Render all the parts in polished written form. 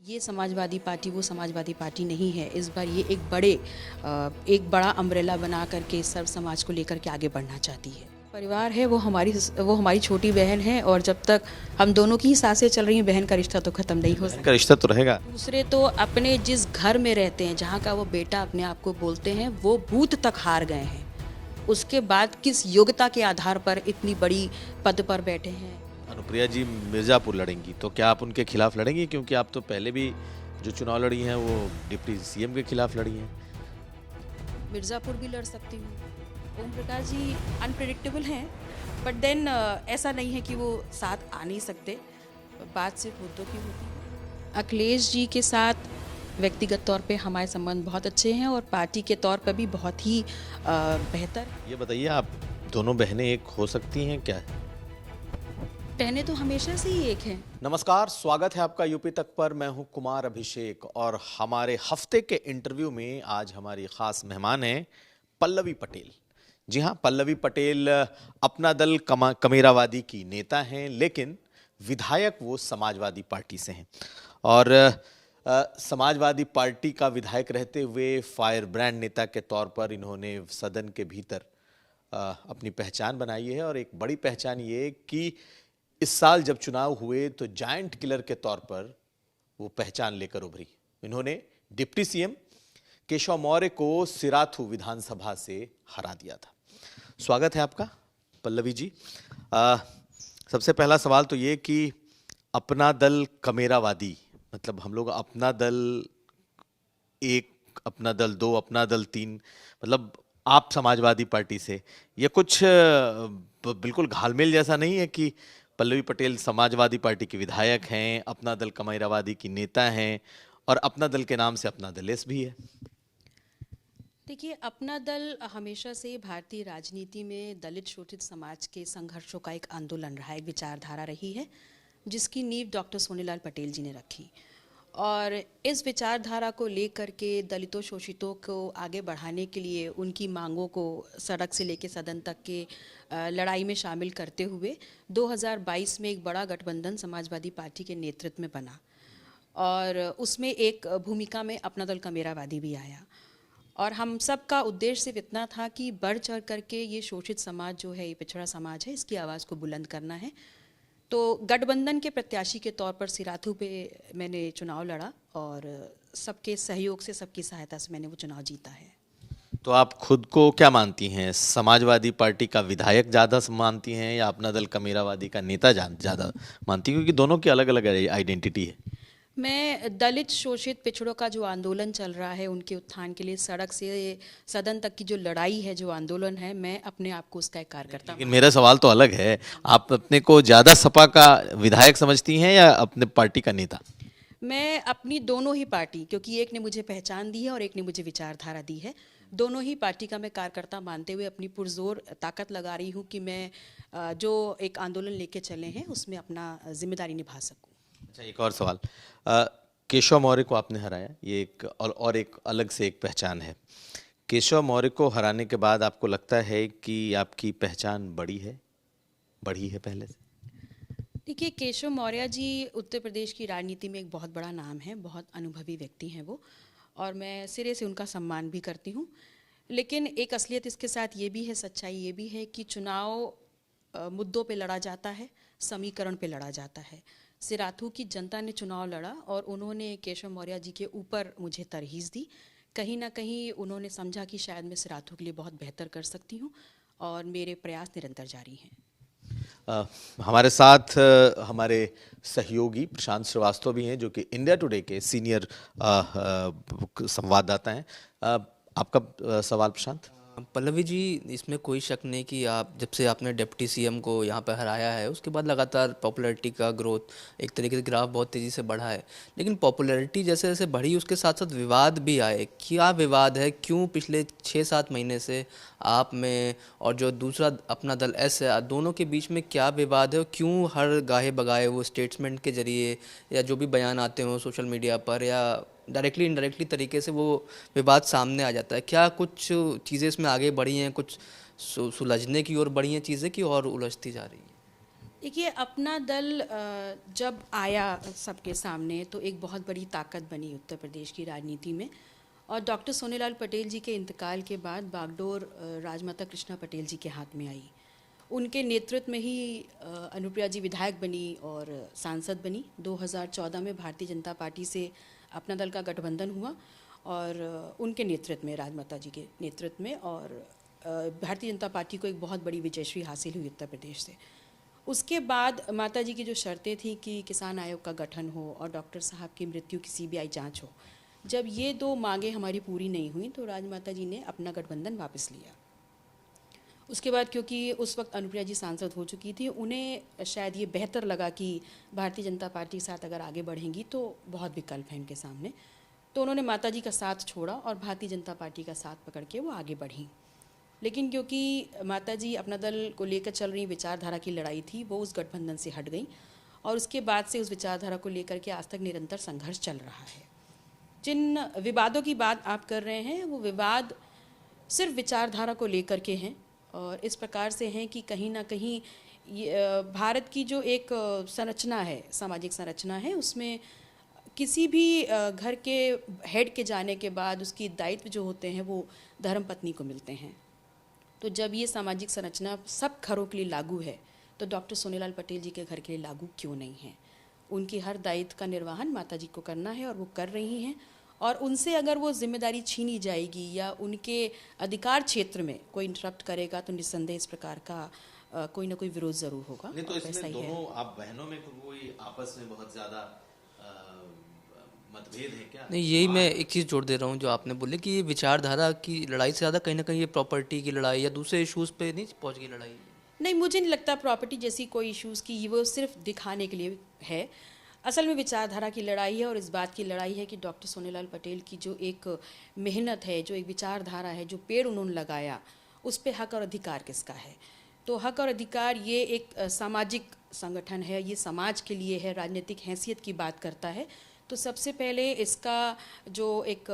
ये समाजवादी पार्टी वो समाजवादी पार्टी नहीं है। इस बार ये एक बड़ा अम्ब्रेला बना करके सर्व समाज को लेकर के आगे बढ़ना चाहती है। परिवार है वो हमारी छोटी बहन है, और जब तक हम दोनों की ही सांसें चल रही हैं, बहन का रिश्ता तो ख़त्म नहीं हो का सकता। रिश्ता तो रहेगा। दूसरे तो अपने जिस घर में रहते हैं, जहाँ का वो बेटा अपने आप को बोलते हैं, वो बूथ तक हार गए हैं। उसके बाद किस योग्यता के आधार पर इतनी बड़ी पद पर बैठे हैं। अनुप्रिया जी मिर्ज़ापुर लड़ेंगी तो क्या आप उनके खिलाफ लड़ेंगी, क्योंकि आप तो पहले भी जो चुनाव लड़ी हैं वो डिप्टी सीएम के खिलाफ लड़ी हैं। मिर्ज़ापुर भी लड़ सकती हूँ। ओम प्रकाश जी अनप्रिडिक्टेबल हैं, बट देन ऐसा नहीं है कि वो साथ आ नहीं सकते। बात सिर्फ मुद्दों की होती है। अखिलेश जी के साथ व्यक्तिगत तौर पे हमारे संबंध बहुत अच्छे हैं, और पार्टी के तौर पर भी बहुत ही बेहतर। ये बताइए, आप दोनों बहनें एक हो सकती हैं क्या? बहनें तो हमेशा से ही एक हैं। नमस्कार, स्वागत है आपका यूपी तक पर। मैं हूं कुमार अभिषेक और हमारे हफ्ते के इंटरव्यू में आज हमारी खास मेहमान हैं पल्लवी पटेल। जी हां, पल्लवी पटेल अपना दल कमेरावादी की नेता हैं, लेकिन विधायक वो समाजवादी पार्टी से हैं। और समाजवादी पार्टी का विधायक रहते हुए फायर ब्रांड नेता के तौर पर इन्होंने सदन के भीतर अपनी पहचान बनाई है। और एक बड़ी पहचान ये कि इस साल जब चुनाव हुए तो जायंट किलर के तौर पर वो पहचान लेकर उभरी। इन्होंने डिप्टी सीएम केशव मौर्य को सिराथू विधानसभा से हरा दिया था। स्वागत है आपका पल्लवी जी। सबसे पहला सवाल तो ये कि अपना दल कमेरावादी, मतलब हम लोग अपना दल एक, अपना दल दो, अपना दल तीन, मतलब आप समाजवादी पार्टी से, ये कुछ बिल्कुल घालमेल जैसा नहीं है कि पल्लवी पटेल समाजवादी पार्टी की विधायक हैं, अपना दल कमेरावादी की नेता हैं, और अपना दल के नाम से अपना दल एस भी है। देखिए, अपना दल हमेशा से भारतीय राजनीति में दलित शोषित समाज के संघर्षों का एक आंदोलन रहा है, एक विचारधारा रही है, जिसकी नींव डॉक्टर सोनीलाल पटेल जी ने रखी। और इस विचारधारा को लेकर के दलितों शोषितों को आगे बढ़ाने के लिए उनकी मांगों को सड़क से लेकर सदन तक के लड़ाई में शामिल करते हुए 2022 में एक बड़ा गठबंधन समाजवादी पार्टी के नेतृत्व में बना, और उसमें एक भूमिका में अपना दल कमेरावादी भी आया। और हम सब का उद्देश्य सिर्फ इतना था कि बढ़ चढ़ करके ये शोषित समाज जो है, ये पिछड़ा समाज है, इसकी आवाज़ को बुलंद करना है। तो गठबंधन के प्रत्याशी के तौर पर सिराथू पे मैंने चुनाव लड़ा, और सबके सहयोग से, सबकी सहायता से मैंने वो चुनाव जीता है। तो आप खुद को क्या मानती हैं, समाजवादी पार्टी का विधायक ज़्यादा मानती हैं या अपना दल कमेरावादी का नेता ज़्यादा मानती हैं, क्योंकि दोनों की अलग अलग आइडेंटिटी है? मैं दलित शोषित पिछड़ों का जो आंदोलन चल रहा है, उनके उत्थान के लिए सड़क से सदन तक की जो लड़ाई है, जो आंदोलन है, मैं अपने आप को उसका एक कार्यकर्ता। लेकिन मेरा सवाल तो अलग है, आप अपने को ज़्यादा सपा का विधायक समझती हैं या अपने पार्टी का नेता? मैं अपनी दोनों ही पार्टी, क्योंकि एक ने मुझे पहचान दी है और एक ने मुझे विचारधारा दी है, दोनों ही पार्टी का मैं कार्यकर्ता मानते हुए अपनी पुरजोर ताकत लगा रही हूँ कि मैं जो एक आंदोलन लेके चले हैं उसमें अपना जिम्मेदारी निभा सकूँ। अच्छा, एक और सवाल। केशव मौर्य को आपने हराया, ये एक और एक अलग से एक पहचान है। केशव मौर्य को हराने के बाद आपको लगता है कि आपकी पहचान बढ़ी है पहले से? देखिए, केशव मौर्य जी उत्तर प्रदेश की राजनीति में एक बहुत बड़ा नाम है, बहुत अनुभवी व्यक्ति हैं वो, और मैं सिरे से उनका सम्मान भी करती हूँ। लेकिन एक असलियत इसके साथ ये भी है, सच्चाई ये भी है कि चुनाव मुद्दों पे लड़ा जाता है, समीकरण पे लड़ा जाता है। सिराथू की जनता ने चुनाव लड़ा और उन्होंने केशव मौर्य जी के ऊपर मुझे तरहीज़ दी। कहीं ना कहीं उन्होंने समझा कि शायद मैं सिराथू के लिए बहुत बेहतर कर सकती हूँ, और मेरे प्रयास निरंतर जारी हैं। हमारे साथ हमारे सहयोगी प्रशांत श्रीवास्तव भी हैं, जो कि इंडिया टुडे के सीनियर संवाददाता हैं। आपका सवाल प्रशांत। पल्लवी जी, इसमें कोई शक नहीं कि आप जब से आपने डिप्टी सीएम को यहाँ पर हराया है, उसके बाद लगातार पॉपुलैरिटी का ग्रोथ, एक तरीके से ग्राफ बहुत तेज़ी से बढ़ा है। लेकिन पॉपुलैरिटी जैसे जैसे बढ़ी, उसके साथ साथ विवाद भी आए। क्या विवाद है? क्यों पिछले 6-7 महीने से आप में और जो दूसरा अपना दल एस है, दोनों के बीच में क्या विवाद है? और क्यों हर गाहे बगाए वो स्टेटमेंट के जरिए या जो भी बयान आते हों सोशल मीडिया पर या डायरेक्टली इनडायरेक्टली तरीके से वो विवाद सामने आ जाता है? क्या कुछ चीज़ें इसमें आगे बढ़ी हैं, कुछ सुलझने की ओर बढ़ी हैं चीज़ें, की और उलझती जा रही हैं? देखिए, अपना दल जब आया सबके सामने तो एक बहुत बड़ी ताकत बनी उत्तर प्रदेश की राजनीति में। और डॉक्टर सोनेलाल पटेल जी के इंतकाल के बाद बागडोर राजमाता कृष्णा पटेल जी के हाथ में आई। उनके नेतृत्व में ही अनुप्रिया जी विधायक बनी और सांसद बनी। 2014 में भारतीय जनता पार्टी से अपना दल का गठबंधन हुआ और उनके नेतृत्व में, राजमाता जी के नेतृत्व में, और भारतीय जनता पार्टी को एक बहुत बड़ी विजयश्री हासिल हुई उत्तर प्रदेश से। उसके बाद माता जी की जो शर्तें थी कि किसान आयोग का गठन हो और डॉक्टर साहब की मृत्यु की सीबीआई जांच हो, जब ये दो मांगें हमारी पूरी नहीं हुई तो राजमाता जी ने अपना गठबंधन वापस लिया। उसके बाद क्योंकि उस वक्त अनुप्रिया जी सांसद हो चुकी थी, उन्हें शायद ये बेहतर लगा कि भारतीय जनता पार्टी के साथ अगर आगे बढ़ेंगी तो बहुत विकल्प हैं इनके सामने, तो उन्होंने माता जी का साथ छोड़ा और भारतीय जनता पार्टी का साथ पकड़ के वो आगे बढ़ी। लेकिन क्योंकि माता जी अपना दल को लेकर चल रही विचारधारा की लड़ाई थी, वो उस गठबंधन से हट गई और उसके बाद से उस विचारधारा को लेकर के आज तक निरंतर संघर्ष चल रहा है। जिन विवादों की बात आप कर रहे हैं वो विवाद सिर्फ विचारधारा को लेकर के हैं और इस प्रकार से हैं कि कहीं ना कहीं भारत की जो एक संरचना है, सामाजिक संरचना है, उसमें किसी भी घर के हेड के जाने के बाद उसकी दायित्व जो होते हैं वो धर्मपत्नी को मिलते हैं। तो जब ये सामाजिक संरचना सब घरों के लिए लागू है तो डॉक्टर सोनेलाल पटेल जी के घर के लिए लागू क्यों नहीं है? उनकी हर दायित्व का निर्वहन माता जी को करना है और वो कर रही हैं। और उनसे अगर वो जिम्मेदारी छीनी जाएगी या उनके अधिकार क्षेत्र में कोई इंटरप्ट करेगा तो निस्संदेह इस प्रकार का कोई ना कोई विरोध जरूर होगा। नहीं तो इसमें दोनों है। आप बहनों में कोई आपस में बहुत ज्यादा मतभेद है क्या? नहीं, यही मैं एक चीज़ जोड़ दे रहा हूँ जो आपने बोले कि ये विचारधारा की लड़ाई से ज़्यादा कहीं ना कहीं ये प्रॉपर्टी की लड़ाई या दूसरे इश्यूज पे नहीं पहुँच गई लड़ाई। नहीं, मुझे नहीं लगता प्रॉपर्टी जैसी कोई इश्यूज़ की, वो सिर्फ दिखाने के लिए है। असल में विचारधारा की लड़ाई है और इस बात की लड़ाई है कि डॉक्टर सोनेलाल पटेल की जो एक मेहनत है, जो एक विचारधारा है, जो पेड़ उन्होंने लगाया, उस पर हक और अधिकार किसका है। तो हक और अधिकार ये एक सामाजिक संगठन है, ये समाज के लिए है, राजनीतिक हैसियत की बात करता है। तो सबसे पहले इसका जो एक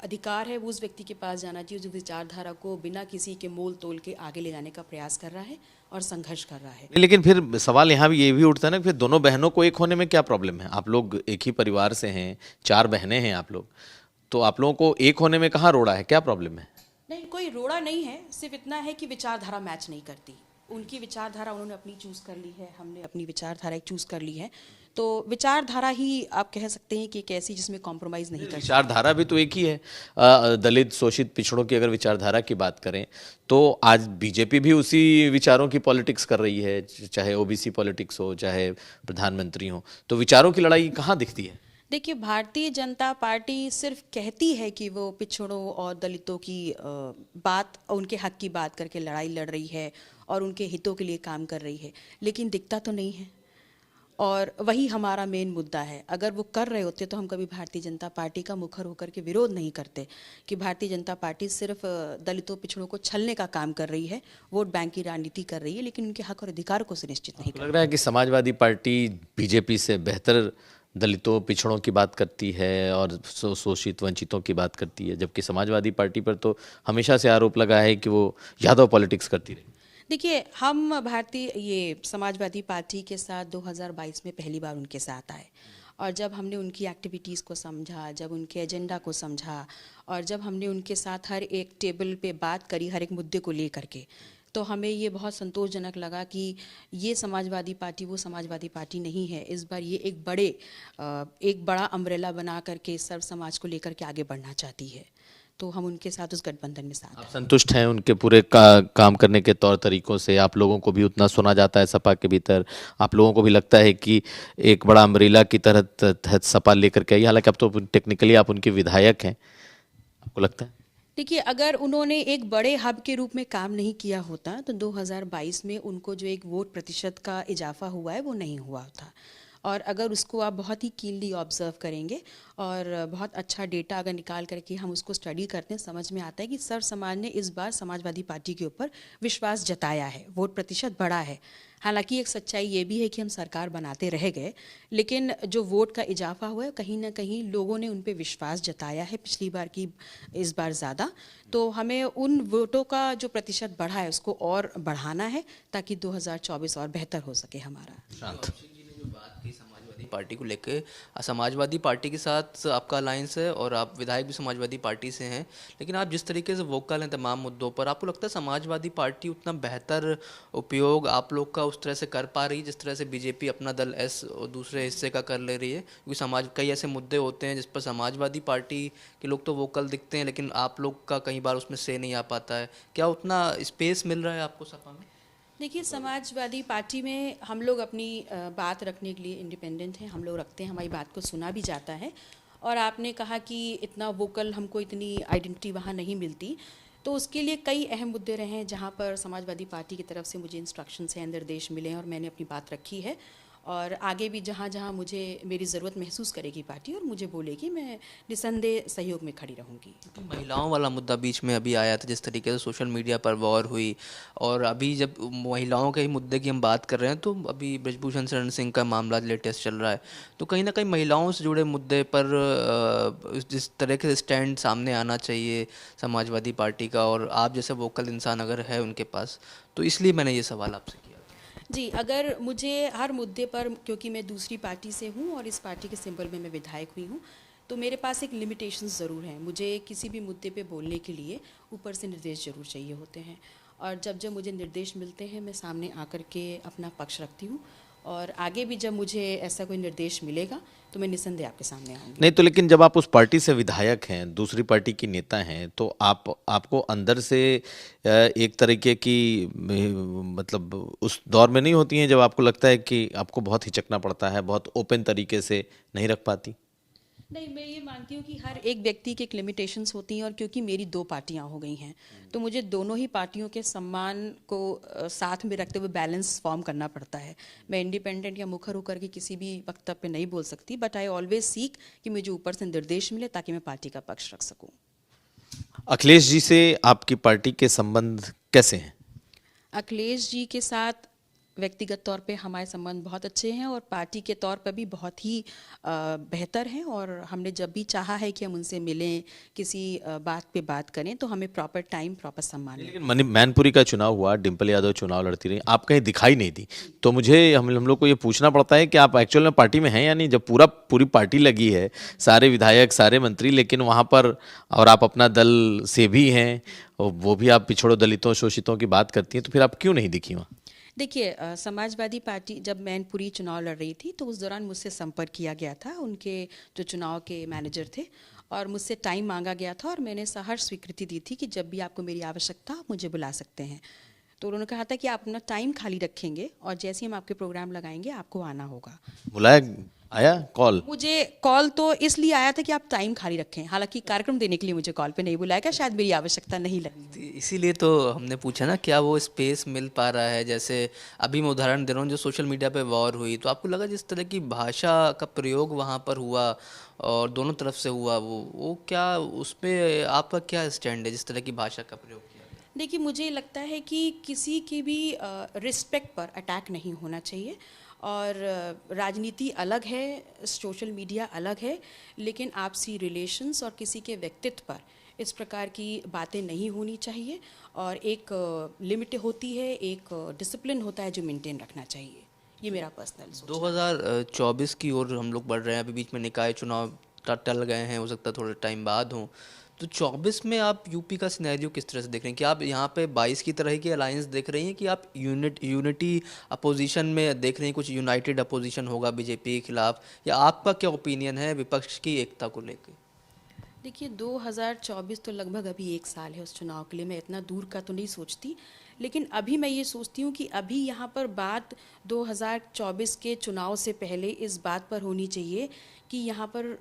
अधिकार है वो उस व्यक्ति के पास जाना चाहिए जो विचारधारा को बिना किसी के मोल तोल के आगे ले जाने का प्रयास कर रहा है और संघर्ष कर रहा है। लेकिन फिर सवाल यहाँ भी ये भी उठता है ना, फिर दोनों बहनों को एक होने में क्या प्रॉब्लम है? आप लोग एक ही परिवार से हैं, 4 बहनें हैं आप लोग, तो आप लोगों को एक होने में कहाँ रोड़ा है, क्या प्रॉब्लम है? नहीं, कोई रोड़ा नहीं है, सिर्फ इतना है कि विचारधारा मैच नहीं करती। उनकी विचारधारा उन्होंने अपनी चूज़ कर ली है, हमने अपनी विचारधारा एक चूज़ कर ली है। तो विचारधारा ही आप कह सकते हैं कि एक ऐसी जिसमें कॉम्प्रोमाइज़ नहीं कर। विचारधारा भी तो एक ही है। दलित शोषित पिछड़ों की अगर विचारधारा की बात करें तो आज बीजेपी भी उसी विचारों की पॉलिटिक्स कर रही है, चाहे ओबीसी पॉलिटिक्स हो, चाहे प्रधानमंत्री हो, तो विचारों की लड़ाई कहाँ दिखती है? देखिए, भारतीय जनता पार्टी सिर्फ कहती है कि वो पिछड़ों और दलितों की बात, उनके हक की बात करके लड़ाई लड़ रही है और उनके हितों के लिए काम कर रही है, लेकिन दिखता तो नहीं है। और वही हमारा मेन मुद्दा है। अगर वो कर रहे होते तो हम कभी भारतीय जनता पार्टी का मुखर होकर के विरोध नहीं करते कि भारतीय जनता पार्टी सिर्फ दलितों पिछड़ों को छलने का काम कर रही है, वोट बैंक की राजनीति कर रही है, लेकिन उनके हक और अधिकार को सुनिश्चित नहीं कर रही। लग रहा है कि समाजवादी पार्टी बीजेपी से बेहतर दलितों पिछड़ों की बात करती है और शोषित वंचितों की बात करती है, जबकि समाजवादी पार्टी पर तो हमेशा से आरोप लगा है कि वो यादव पॉलिटिक्स करती रही। देखिए, हम भारतीय ये समाजवादी पार्टी के साथ 2022 में पहली बार उनके साथ आए और जब हमने उनकी एक्टिविटीज़ को समझा, जब उनके एजेंडा को समझा और जब हमने उनके साथ हर एक टेबल पे बात करी हर एक मुद्दे को लेकर के, तो हमें ये बहुत संतोषजनक लगा कि ये समाजवादी पार्टी वो समाजवादी पार्टी नहीं है। इस बार ये एक बड़ा अम्ब्रेला बना करके सर्व समाज को लेकर के आगे बढ़ना चाहती है, तो हम उनके साथ उस गठबंधन में साथ। आप संतुष्ट हैं उनके पूरे काम करने के तौर तरीकों से? आप लोगों को भी उतना सुना जाता है सपा के भीतर? आप लोगों को भी लगता है कि एक बड़ा अम्ब्रेला की तरह तहत सपा लेकर के आई? हालांकि अब तो टेक्निकली आप उनके विधायक हैं, आपको लगता है? देखिए, अगर उन्होंने एक बड़े हब के रूप में काम नहीं किया होता तो 2022 में उनको जो एक वोट प्रतिशत का इजाफा हुआ है वो नहीं हुआ था। और अगर उसको आप बहुत ही कीनली ऑब्जर्व करेंगे और बहुत अच्छा डेटा अगर निकाल करके हम उसको स्टडी करते हैं, समझ में आता है कि सर समाज ने इस बार समाजवादी पार्टी के ऊपर विश्वास जताया है, वोट प्रतिशत बढ़ा है। हालांकि एक सच्चाई ये भी है कि हम सरकार बनाते रह गए, लेकिन जो वोट का इजाफा हुआ है कहीं ना कहीं लोगों ने उन पे विश्वास जताया है पिछली बार की इस बार ज़्यादा। तो हमें उन वोटों का जो प्रतिशत बढ़ा है उसको और बढ़ाना है ताकि 2024 और बेहतर हो सके हमारा। शांत। जो बात की समाजवादी पार्टी को लेके, समाजवादी पार्टी के साथ आपका अलायंस है और आप विधायक भी समाजवादी पार्टी से हैं, लेकिन आप जिस तरीके से वोकल हैं तमाम मुद्दों पर, आपको लगता है समाजवादी पार्टी उतना बेहतर उपयोग आप लोग का उस तरह से कर पा रही है जिस तरह से बीजेपी अपना दल एस और दूसरे हिस्से का कर ले रही है? क्योंकि समाज कई ऐसे मुद्दे होते हैं जिस पर समाजवादी पार्टी के लोग तो वोकल दिखते हैं, लेकिन आप लोग का कई बार उसमें से नहीं आ पाता है। क्या उतना स्पेस मिल रहा है आपको सपा में? देखिए, समाजवादी पार्टी में हम लोग अपनी बात रखने के लिए इंडिपेंडेंट हैं, हम लोग रखते हैं, हमारी बात को सुना भी जाता है। और आपने कहा कि इतना वोकल हमको इतनी आइडेंटिटी वहाँ नहीं मिलती, तो उसके लिए कई अहम मुद्दे रहे हैं जहाँ पर समाजवादी पार्टी की तरफ से मुझे इंस्ट्रक्शंस हैं, निर्देश मिले हैं और मैंने अपनी बात रखी है। और आगे भी जहाँ जहाँ मुझे मेरी ज़रूरत महसूस करेगी पार्टी और मुझे बोलेगी, मैं निसंदेह सहयोग में खड़ी रहूँगी। महिलाओं वाला मुद्दा बीच में अभी आया था, जिस तरीके से सोशल मीडिया पर वॉर हुई, और अभी जब महिलाओं के ही मुद्दे की हम बात कर रहे हैं तो अभी ब्रजभूषण शरण सिंह का मामला लेटेस्ट चल रहा है, तो कहीं ना कहीं महिलाओं से जुड़े मुद्दे पर जिस तरह के स्टैंड सामने आना चाहिए समाजवादी पार्टी का, और आप जैसे वोकल इंसान अगर है उनके पास, तो इसलिए मैंने ये सवाल आपसे किया। जी, अगर मुझे हर मुद्दे पर, क्योंकि मैं दूसरी पार्टी से हूँ और इस पार्टी के सिंबल में मैं विधायक हुई हूँ, तो मेरे पास एक लिमिटेशंस ज़रूर हैं। मुझे किसी भी मुद्दे पे बोलने के लिए ऊपर से निर्देश ज़रूर चाहिए होते हैं, और जब जब मुझे निर्देश मिलते हैं मैं सामने आकर के अपना पक्ष रखती हूँ, और आगे भी जब मुझे ऐसा कोई निर्देश मिलेगा तो मैं निसंदेह आपके सामने आऊँगी। नहीं तो लेकिन जब आप उस पार्टी से विधायक हैं, दूसरी पार्टी की नेता हैं, तो आपको अंदर से एक तरीके की मतलब उस दौर में नहीं होती हैं जब आपको लगता है कि आपको बहुत हिचकना पड़ता है, बहुत ओपन तरीके से नहीं रख पाती? नहीं, मैं ये मानती हूँ कि हर एक व्यक्ति के एक लिमिटेशंस होती हैं, और क्योंकि मेरी दो पार्टियाँ हो गई हैं तो मुझे दोनों ही पार्टियों के सम्मान को साथ में रखते हुए बैलेंस फॉर्म करना पड़ता है। मैं इंडिपेंडेंट या मुखर होकर के किसी भी वक्तव्य पे नहीं बोल सकती, बट आई ऑलवेज सीक कि मुझे ऊपर से निर्देश मिले ताकि मैं पार्टी का पक्ष रख सकूँ। अखिलेश जी से आपकी पार्टी के संबंध कैसे हैं? अखिलेश जी के साथ व्यक्तिगत तौर पे हमारे संबंध बहुत अच्छे हैं और पार्टी के तौर पर भी बहुत ही बेहतर हैं, और हमने जब भी चाहा है कि हम उनसे मिलें, किसी बात पे बात करें, तो हमें प्रॉपर टाइम, प्रॉपर सम्मान मिला। लेकिन मैनपुरी का चुनाव हुआ, डिम्पल यादव चुनाव लड़ती रही, आप कहीं दिखाई नहीं दी, तो मुझे हम लोग को ये पूछना पड़ता है कि आप एक्चुअल में पार्टी में हैं या नहीं, जब पूरी पार्टी लगी है, सारे विधायक, सारे मंत्री, लेकिन वहाँ पर, और आप अपना दल से भी हैं, और वो भी आप पिछड़ों, दलितों, शोषितों की बात करती हैं, तो फिर आप क्यों नहीं दिखी वहाँ? देखिए, समाजवादी पार्टी जब मैनपुरी चुनाव लड़ रही थी तो उस दौरान मुझसे संपर्क किया गया था, उनके जो चुनाव के मैनेजर थे, और मुझसे टाइम मांगा गया था, और मैंने सहर्ष स्वीकृति दी थी कि जब भी आपको मेरी आवश्यकता, आप मुझे बुला सकते हैं। तो उन्होंने कहा था कि आप अपना टाइम खाली रखेंगे और जैसे ही हम आपके प्रोग्राम लगाएंगे आपको आना होगा। बुलाया, आया कॉल? मुझे कॉल तो इसलिए आया था कि आप टाइम खाली रखें, हालांकि कार्यक्रम देने के लिए मुझे कॉल पे नहीं बुलाया गया, शायद मेरी आवश्यकता नहीं लगी। इसीलिए तो हमने पूछा ना, क्या वो स्पेस मिल पा रहा है? जैसे अभी मैं उदाहरण दे रहा हूँ, जो सोशल मीडिया पे वॉर हुई, तो आपको लगा जिस तरह की भाषा का प्रयोग वहाँ पर हुआ और दोनों तरफ से हुआ, वो क्या, उस पर आपका क्या स्टैंड है जिस तरह की भाषा का प्रयोग किया गया? देखिए, मुझे लगता है कि किसी की भी रिस्पेक्ट पर अटैक नहीं होना चाहिए, और राजनीति अलग है, सोशल मीडिया अलग है, लेकिन आपसी रिलेशंस और किसी के व्यक्तित्व पर इस प्रकार की बातें नहीं होनी चाहिए, और एक लिमिट होती है, एक डिसिप्लिन होता है जो मेंटेन रखना चाहिए। ये मेरा पर्सनल सोच है। 2024 की ओर हम लोग बढ़ रहे हैं, अभी बीच में निकाय चुनाव टल गए हैं, हो सकता है थोड़े टाइम बाद हों, तो 24 में आप यूपी का सिनेरियो किस तरह से देख रहे हैं? कि आप यहाँ पे 22 की तरह की अलायंस देख रही हैं, कि आप यूनिटी अपोजिशन में देख रही हैं, कुछ यूनाइटेड अपोजिशन होगा बीजेपी के खिलाफ, या आपका क्या ओपिनियन है विपक्ष की एकता को लेकर? देखिए, 2024 तो लगभग अभी 1 साल है उस चुनाव के लिए, मैं इतना दूर का तो नहीं सोचती, लेकिन अभी मैं ये सोचती हूँ कि अभी यहाँ पर बात 2024 के चुनाव से पहले इस बात पर होनी चाहिए कि यहाँ पर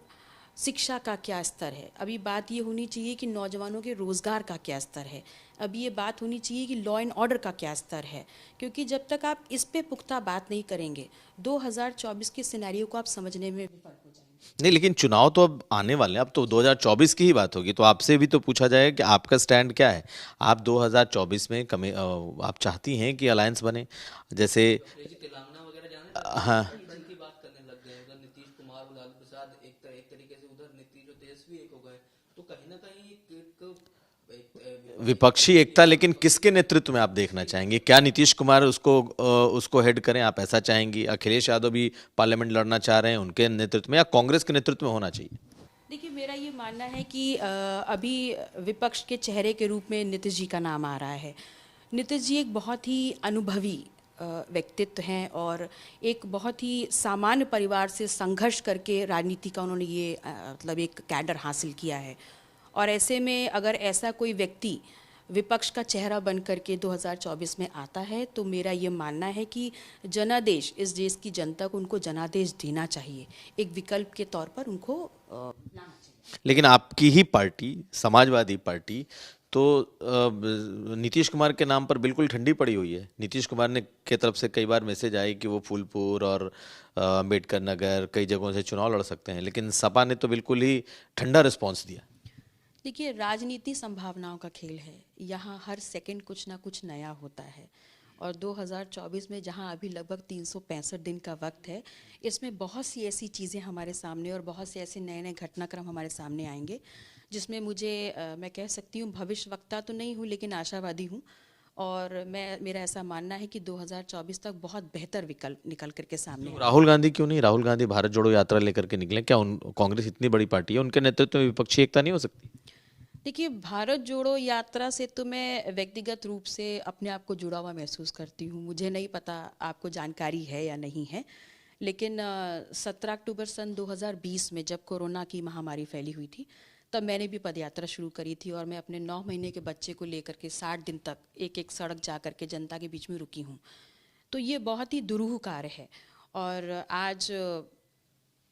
शिक्षा का क्या स्तर है, अभी बात ये होनी चाहिए कि नौजवानों के रोज़गार का क्या स्तर है, अभी ये बात होनी चाहिए कि लॉ एंड ऑर्डर का क्या स्तर है। क्योंकि जब तक आप इस पे पुख्ता बात नहीं करेंगे 2024 के सिनेरियो को आप समझने में विफल हो जाएंगे। नहीं, लेकिन चुनाव तो अब आने वाले हैं, अब तो 2024 की ही बात होगी, तो आपसे भी तो पूछा जाए कि आपका स्टैंड क्या है। आप 2024 में आप चाहती हैं कि अलायंस बने, जैसे तेलंगाना वगैरह जाने लग गए, हाँ, गठबंधन की बात करने लग गए, उधर नीतीश कुमार और लालू प्रसाद एक तरीके से, उधर नीतीश और तेजस्वी एक हो गए, तो कहीं ना कहीं विपक्षी एकता, लेकिन किसके नेतृत्व में आप देखना चाहेंगे? क्या नीतीश कुमार उसको हेड करें, आप ऐसा चाहेंगी? अखिलेश यादव भी पार्लियामेंट लड़ना चाह रहे हैं, उनके नेतृत्व में, या कांग्रेस के नेतृत्व में होना चाहिए? देखिए, मेरा ये मानना है कि अभी विपक्ष के चेहरे के रूप में नीतीश जी का नाम आ रहा है। नीतीश जी एक बहुत ही अनुभवी व्यक्तित्व हैं और एक बहुत ही सामान्य परिवार से संघर्ष करके राजनीति का उन्होंने ये मतलब एक कैडर हासिल किया है। और ऐसे में अगर ऐसा कोई व्यक्ति विपक्ष का चेहरा बन करके 2024 में आता है तो मेरा ये मानना है कि जनादेश, इस देश की जनता को उनको जनादेश देना चाहिए, एक विकल्प के तौर पर उनको लाना चाहिए। लेकिन आपकी ही पार्टी, समाजवादी पार्टी, तो नीतीश कुमार के नाम पर बिल्कुल ठंडी पड़ी हुई है। नीतीश कुमार ने के तरफ से कई बार मैसेज आए कि वो फूलपुर और अम्बेडकर नगर कई जगहों से चुनाव लड़ सकते हैं, लेकिन सपा ने तो बिल्कुल ही ठंडा रिस्पॉन्स दिया। देखिए, राजनीति संभावनाओं का खेल है, यहाँ हर सेकंड कुछ ना कुछ नया होता है। और 2024 में जहाँ अभी लगभग 365 दिन का वक्त है, इसमें बहुत सी ऐसी चीज़ें हमारे सामने और बहुत से ऐसे नए नए घटनाक्रम हमारे सामने आएंगे, जिसमें मैं कह सकती हूँ, भविष्यवक्ता तो नहीं हूँ लेकिन आशावादी हूँ। और मेरा ऐसा मानना है कि 2024 तक बहुत बेहतर विकल्प निकल करके सामने आएंगे। राहुल गांधी क्यों नहीं? राहुल गांधी भारत जोड़ो यात्रा लेकर के निकले, क्या कांग्रेस इतनी बड़ी पार्टी है, उनके नेतृत्व में विपक्षी एकता नहीं हो सकती? देखिए, भारत जोड़ो यात्रा से तो मैं व्यक्तिगत रूप से अपने आप को जुड़ा हुआ महसूस करती हूँ। मुझे नहीं पता आपको जानकारी है या नहीं है, लेकिन 17 अक्टूबर सन 2020 में जब कोरोना की महामारी फैली हुई थी, तब मैंने भी पदयात्रा शुरू करी थी और मैं अपने 9 महीने के बच्चे को लेकर के 60 दिन तक एक एक सड़क जा कर के जनता के बीच में रुकी हूँ। तो ये बहुत ही दुरूह कार्य है। और आज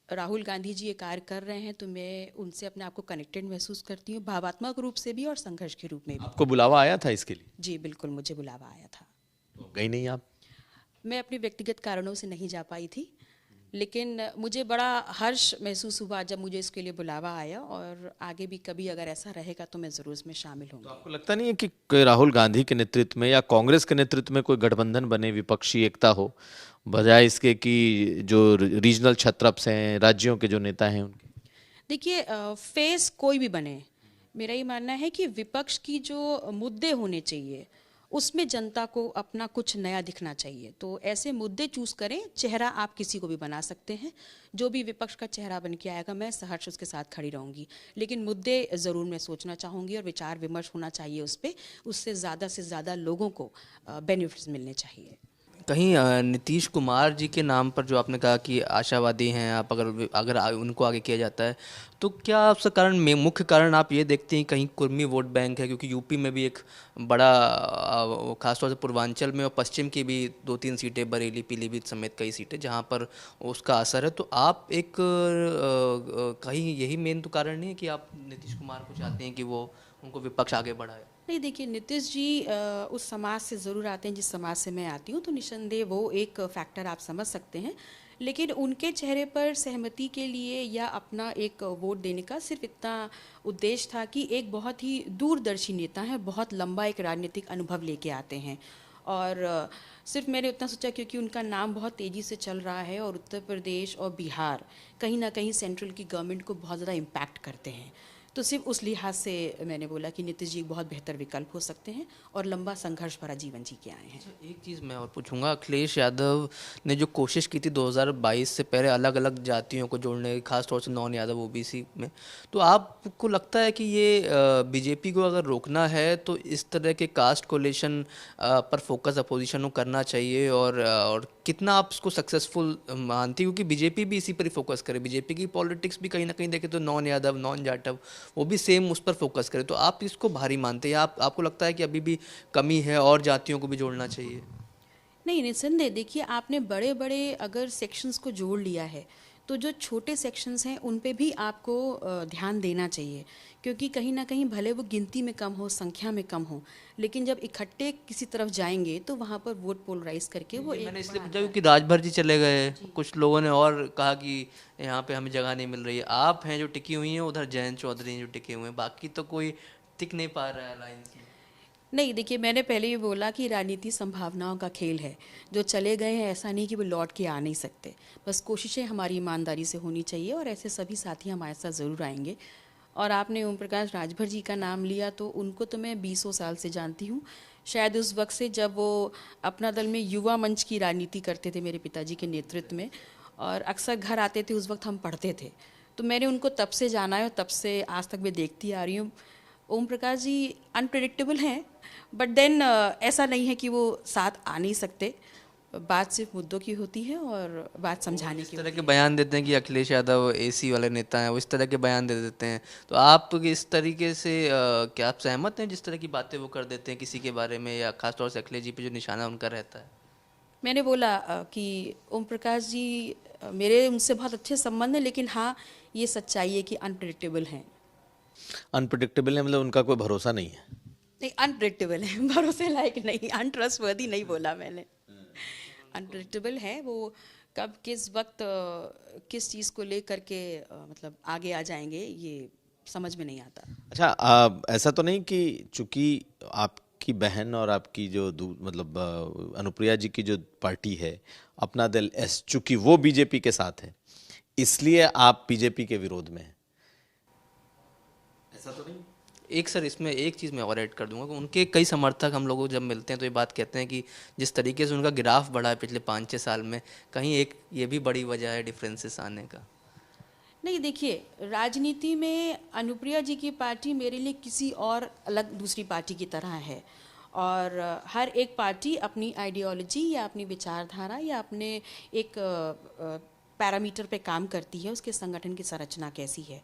राहुल गांधी जी ये कार्य कर रहे हैं तो मैं उनसे अपने आप को कनेक्टेड महसूस करती हूँ, भावात्मक रूप से भी और संघर्ष के रूप में भी। आपको बुलावा आया था इसके लिए? जी बिल्कुल, मुझे बुलावा आया था। तो गई नहीं आप? मैं अपने व्यक्तिगत कारणों से नहीं जा पाई थी, लेकिन मुझे बड़ा हर्ष महसूस हुआ जब मुझे इसके लिए बुलावा आया, और आगे भी कभी अगर ऐसा रहेगा तो मैं ज़रूर इसमें शामिल तो होंगी। आपको लगता नहीं है कि कोई राहुल गांधी के नेतृत्व में या कांग्रेस के नेतृत्व में कोई गठबंधन बने, विपक्षी एकता हो, बजाय इसके कि जो रीजनल छत्रप्स हैं, राज्यों के जो नेता हैं उनके? देखिए, फेस कोई भी बने, मेरा ये मानना है कि विपक्ष की जो मुद्दे होने चाहिए उसमें जनता को अपना कुछ नया दिखना चाहिए। तो ऐसे मुद्दे चूज करें, चेहरा आप किसी को भी बना सकते हैं, जो भी विपक्ष का चेहरा बन के आएगा मैं सहर्ष उसके साथ खड़ी रहूंगी, लेकिन मुद्दे ज़रूर मैं सोचना चाहूँगी और विचार विमर्श होना चाहिए उस पर, उससे ज़्यादा लोगों को बेनिफिट्स मिलने चाहिए। कहीं नीतीश कुमार जी के नाम पर जो आपने कहा कि आशावादी हैं आप, अगर अगर उनको आगे किया जाता है तो क्या उसका कारण में मुख्य कारण आप ये देखते हैं कहीं कुर्मी वोट बैंक है? क्योंकि यूपी में भी एक बड़ा खासतौर से पूर्वांचल में और पश्चिम की भी 2-3 सीटें, बरेली पीलीभीत समेत कई सीटें जहाँ पर उसका असर है। तो आप एक कहीं यही मेन तो कारण नहीं है कि आप नीतीश कुमार को चाहते हैं कि वो उनको विपक्ष आगे बढ़ाए? नहीं, देखिए, नीतीश जी उस समाज से ज़रूर आते हैं जिस समाज से मैं आती हूँ, तो निस्संदेह वो एक फैक्टर आप समझ सकते हैं, लेकिन उनके चेहरे पर सहमति के लिए या अपना एक वोट देने का सिर्फ इतना उद्देश्य था कि एक बहुत ही दूरदर्शी नेता है, बहुत लंबा एक राजनीतिक अनुभव लेके आते हैं। और सिर्फ मैंने उतना सोचा क्योंकि उनका नाम बहुत तेज़ी से चल रहा है और उत्तर प्रदेश और बिहार कहीं ना कहीं सेंट्रल की गवर्नमेंट को बहुत ज़्यादा इम्पैक्ट करते हैं, तो सिर्फ उस लिहाज से मैंने बोला कि नीतीश जी बहुत बेहतर विकल्प हो सकते हैं और लंबा संघर्ष भरा जीवन जी के आए हैं। एक चीज़ मैं और पूछूंगा, अखिलेश यादव ने जो कोशिश की थी 2022 से पहले अलग अलग जातियों को जोड़ने की, खासतौर से नॉन यादव ओबीसी में, तो आपको लगता है कि ये बीजेपी को अगर रोकना है तो इस तरह के कास्ट कोलेशन पर फोकस अपोजिशन को करना चाहिए? और कितना आप इसको सक्सेसफुल मानती, क्योंकि बीजेपी भी इसी पर ही फोकस करे, बीजेपी की पॉलिटिक्स भी कहीं ना कहीं देखें तो नॉन यादव नॉन जाटव वो भी सेम उस पर फोकस करे, तो आप इसको भारी मानते हैं या आपको लगता है कि अभी भी कमी है और जातियों को भी जोड़ना चाहिए? नहीं, निस्संदेह, देखिए, आपने बड़े बड़े अगर सेक्शंस को जोड़ लिया है तो जो छोटे सेक्शंस हैं उन पे भी आपको ध्यान देना चाहिए, क्योंकि कहीं ना कहीं भले वो गिनती में कम हो, संख्या में कम हो, लेकिन जब इकट्ठे किसी तरफ जाएंगे तो वहाँ पर वोट पोलराइज करके वो मैंने एक इसलिए बड़ा पूछा क्योंकि राजभर जी चले गए, कुछ लोगों ने और कहा कि यहाँ पे हमें जगह नहीं मिल रही है। आप हैं जो टिकी हुई हैं, उधर जयंत चौधरी हैं जो टिके हुए हैं, बाकी तो कोई टिक नहीं पा रहा है लाइन में। नहीं। देखिए, मैंने पहले ही बोला कि राजनीति संभावनाओं का खेल है। जो चले गए हैं ऐसा नहीं कि वो लौट के आ नहीं सकते, बस कोशिशें हमारी ईमानदारी से होनी चाहिए और ऐसे सभी साथी हमारे साथ ज़रूर आएंगे। और आपने ओम प्रकाश राजभर जी का नाम लिया, तो उनको तो मैं 20 साल से जानती हूँ। शायद उस वक्त से जब वो अपना दल में युवा मंच की राजनीति करते थे मेरे पिताजी के नेतृत्व में, और अक्सर घर आते थे, उस वक्त हम पढ़ते थे। तो मैंने उनको तब से जाना है और तब से आज तक मैं देखती आ रही हूँ। ओम प्रकाश जी अनप्रेडिक्टेबल हैं, बट देन ऐसा नहीं है कि वो साथ आ नहीं सकते। बात सिर्फ मुद्दों की होती है और बात समझाने इस की तरह होती के है। बयान देते हैं कि अखिलेश यादव एसी वाले नेता हैं, वो इस तरह के बयान दे देते हैं। तो आप इस तरीके से क्या आप सहमत हैं जिस तरह की बातें वो कर देते हैं किसी के बारे में, या खासतौर से अखिलेश जी पे जो निशाना उनका रहता है? मैंने बोला कि ओम प्रकाश जी, मेरे उनसे बहुत अच्छे संबंध हैं, लेकिन हाँ, ये सच्चाई है कि अनप्रेडिक्टेबल हैं। अनप्रिडिक्टेबल है मतलब उनका कोई भरोसा नहीं है। नहीं, अनप्रेडिक्टेबल है, भरोसे लायक नहीं, अनट्रस्टवर्दी नहीं बोला मैंने। अनप्रेडिक्टेबल है वो, कब किस वक्त किस चीज़ को लेकर के मतलब आगे आ जाएंगे, ये समझ में नहीं आता। अच्छा, ऐसा तो नहीं कि चूंकि आपकी बहन और आपकी जो मतलब अनुप्रिया जी की जो पार्टी है अपना दल एस, चूंकि वो बीजेपी के साथ है, इसलिए आप बीजेपी के विरोध में हैं? ऐसा तो नहीं? एक सर इसमें एक चीज़ मैं और ऐड कर दूंगा कि उनके कई समर्थक हम लोगों को जब मिलते हैं तो ये बात कहते हैं कि जिस तरीके से उनका ग्राफ बढ़ा है पिछले 5-6 साल में, कहीं एक ये भी बड़ी वजह है डिफरेंसेस आने का। नहीं, देखिए, राजनीति में अनुप्रिया जी की पार्टी मेरे लिए किसी और अलग दूसरी पार्टी की तरह है। और हर एक पार्टी अपनी आइडियोलॉजी या अपनी विचारधारा या अपने एक पैरामीटर पे काम करती है, उसके संगठन की संरचना कैसी है।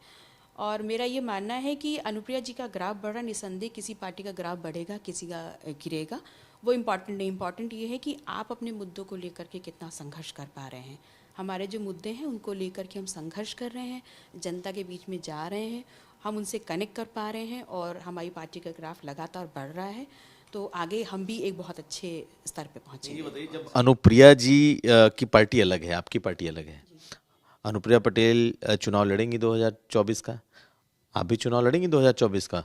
और मेरा ये मानना है कि अनुप्रिया जी का ग्राफ बढ़ा, निसंदेह किसी पार्टी का ग्राफ बढ़ेगा, किसी का गिरेगा, वो इम्पॉर्टेंट नहीं। इम्पॉर्टेंट ये है कि आप अपने मुद्दों को लेकर के कितना संघर्ष कर पा रहे हैं। हमारे जो मुद्दे हैं उनको लेकर के हम संघर्ष कर रहे हैं, जनता के बीच में जा रहे हैं, हम उनसे कनेक्ट कर पा रहे हैं और हमारी पार्टी का ग्राफ लगातार बढ़ रहा है। तो आगे हम भी एक बहुत अच्छे स्तर पे पहुँचेंगे। जब अनुप्रिया जी की पार्टी अलग है, आपकी पार्टी अलग है, अनुप्रिया पटेल चुनाव लड़ेंगी 2024 का, आप भी चुनाव लड़ेंगी 2024 का,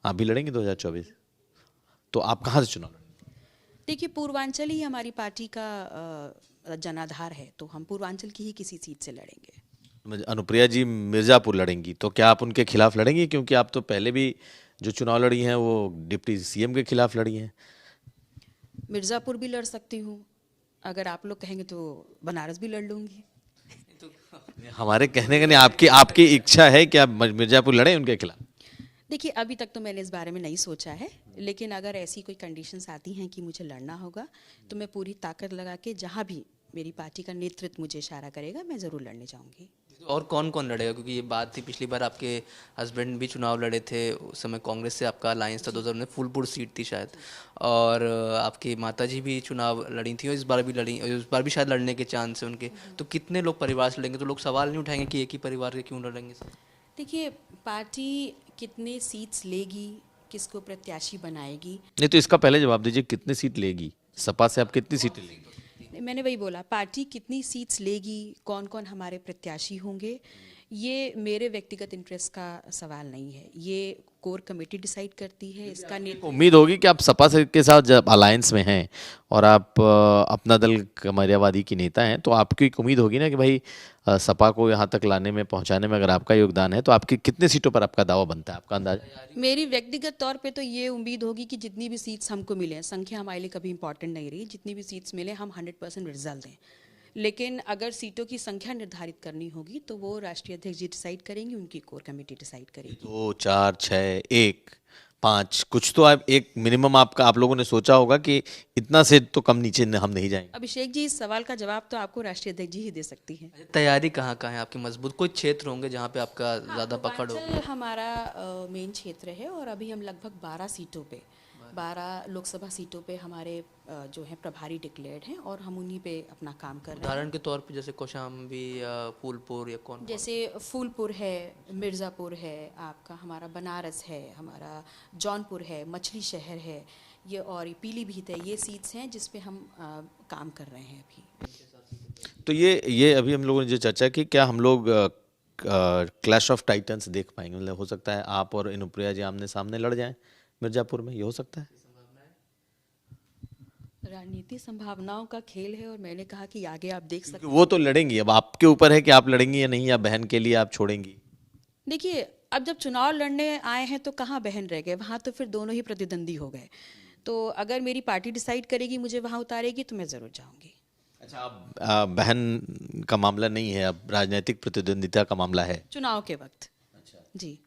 आप भी लड़ेंगी 2024, तो आप कहाँ से चुनाव लड़ेंगे? देखिए, पूर्वांचल ही हमारी पार्टी का जनाधार है, तो हम पूर्वांचल की ही किसी सीट से लड़ेंगे। अनुप्रिया जी मिर्जापुर लड़ेंगी, तो क्या आप उनके खिलाफ लड़ेंगी? क्योंकि आप तो पहले भी जो चुनाव लड़ी हैं वो डिप्टी सीएम के खिलाफ लड़ी हैं। मिर्ज़ापुर भी लड़ सकती हूँ, अगर आप लोग कहेंगे तो बनारस भी लड़ लूँगी। हमारे कहने का नहीं, आपकी आपकी इच्छा है कि आप मिर्जापुर लड़ें उनके खिलाफ? देखिए, अभी तक तो मैंने इस बारे में नहीं सोचा है, लेकिन अगर ऐसी कोई कंडीशंस आती हैं कि मुझे लड़ना होगा, तो मैं पूरी ताकत लगा के जहाँ भी मेरी पार्टी का नेतृत्व मुझे इशारा करेगा, मैं ज़रूर लड़ने जाऊँगी। और कौन कौन लड़ेगा, क्योंकि ये बात थी पिछली बार आपके हस्बैंड भी चुनाव लड़े थे, उस समय कांग्रेस से आपका अलायंस था, 2000 में फूलपुर सीट थी शायद, और आपकी माताजी भी चुनाव लड़ी थी और इस बार भी लड़ी, और इस बार भी शायद लड़ने के चांस है उनके। तो कितने लोग परिवार से लड़ेंगे? तो लोग सवाल नहीं उठाएंगे कि एक ही परिवार के क्यों लड़ेंगे सर? देखिए, पार्टी कितने सीट्स लेगी, किसको प्रत्याशी बनाएगी, नहीं, तो इसका पहले जवाब दीजिए, कितनी सीट लेगी सपा से? आप कितनी सीटें लेंगी? मैंने वही बोला, पार्टी कितनी सीट्स लेगी, कौन कौन हमारे प्रत्याशी होंगे, ये मेरे व्यक्तिगत इंटरेस्ट का सवाल नहीं है, ये कोर कमेटी डिसाइड करती है। इसका उम्मीद होगी कि आप सपा से के साथ जब अलायंस में हैं और आप अपना दल कमरियावादी की नेता हैं, तो आपकी एक उम्मीद होगी ना कि भाई सपा को यहाँ तक लाने में, पहुँचाने में अगर आपका योगदान है, तो आपकी कितने सीटों पर आपका दावा बनता है, आपका अंदाजा? मेरी व्यक्तिगत तौर पे तो ये उम्मीद होगी कि जितनी भी सीट्स हमको मिले, संख्या हमारे लिए कभी इंपॉर्टेंट नहीं रही, जितनी भी सीट्स मिले हम 100% रिजल्ट दें। लेकिन अगर सीटों की संख्या निर्धारित करनी होगी तो वो राष्ट्रीय अध्यक्ष जी डिसाइड करेंगे, उनकी कोर कमेटी डिसाइड करेगी। 2, 4, 6, 1, 5, कुछ तो आप एक मिनिमम आप लोगों ने सोचा होगा कि इतना से तो कम नीचे हम नहीं जाएंगे। अभिषेक जी, इस सवाल का जवाब तो आपको राष्ट्रीय अध्यक्ष जी ही दे सकती है। तैयारी कहाँ कहाँ है आपकी मजबूत? कोई क्षेत्र होंगे जहाँ पे आपका ज़्यादा पकड़ हो? पूर्वांचल हमारा मेन क्षेत्र है और अभी हम लगभग 12 सीटों पे 12 लोकसभा सीटों पे हमारे जो है प्रभारी डिक्लेयर्ड हैं और हम उन्हीं पे अपना काम कर रहे हैं। उदाहरण के तौर पे जैसे कौशाम्बी या फूलपुर या कौन? जैसे फूलपुर है, मिर्ज़ापुर है, आपका हमारा बनारस है, हमारा जौनपुर है, मछली शहर है, ये और ये पीलीभीत है, ये सीट्स हैं जिस पे हम काम कर रहे हैं अभी। तो ये अभी हम लोगों ने जो चर्चा की, क्या हम लोग क्लैश ऑफ टाइटन्स देख पाएंगे? मतलब हो सकता है आप और इनुप्रिया जी आमने सामने लड़ जाएं मिर्जापुर में, ये हो सकता है? राजनीति संभावनाओं का खेल है और मैंने कहा कि आगे आप देख सकते क्योंकि वो तो लड़ेंगी, अब आपके ऊपर है कि आप लड़ेंगी या नहीं, या बहन के लिए आप छोड़ेंगी? देखिए, अब जब चुनाव लड़ने आए हैं तो कहाँ बहन रह गए, वहाँ तो फिर दोनों ही प्रतिद्वंदी हो गए। तो अगर मेरी पार्टी डिसाइड करेगी मुझे वहाँ उतारेगी तो मैं ज़रूर जाऊँगी। अच्छा, अब बहन का मामला नहीं है, अब राजनीतिक प्रतिद्वंदिता का मामला है चुनाव के वक्त। अच्छा जी।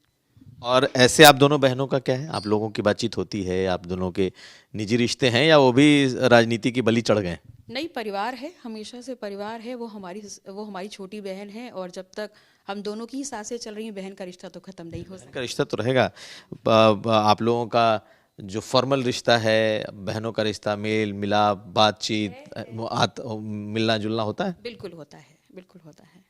और ऐसे आप दोनों बहनों का क्या है? आप लोगों की बातचीत होती है? आप दोनों के निजी रिश्ते हैं या वो भी राजनीति की बलि चढ़ गए? नहीं, परिवार है, हमेशा से परिवार है। वो हमारी छोटी बहन है और जब तक हम दोनों की ही सांसें चल रही हैं बहन का रिश्ता तो ख़त्म नहीं हो सकता। का रिश्ता तो रहेगा। आप लोगों का जो फॉर्मल रिश्ता है, बहनों का रिश्ता, मेल मिलाप, बातचीत, मिलना जुलना होता है? बिल्कुल होता है, बिल्कुल होता है।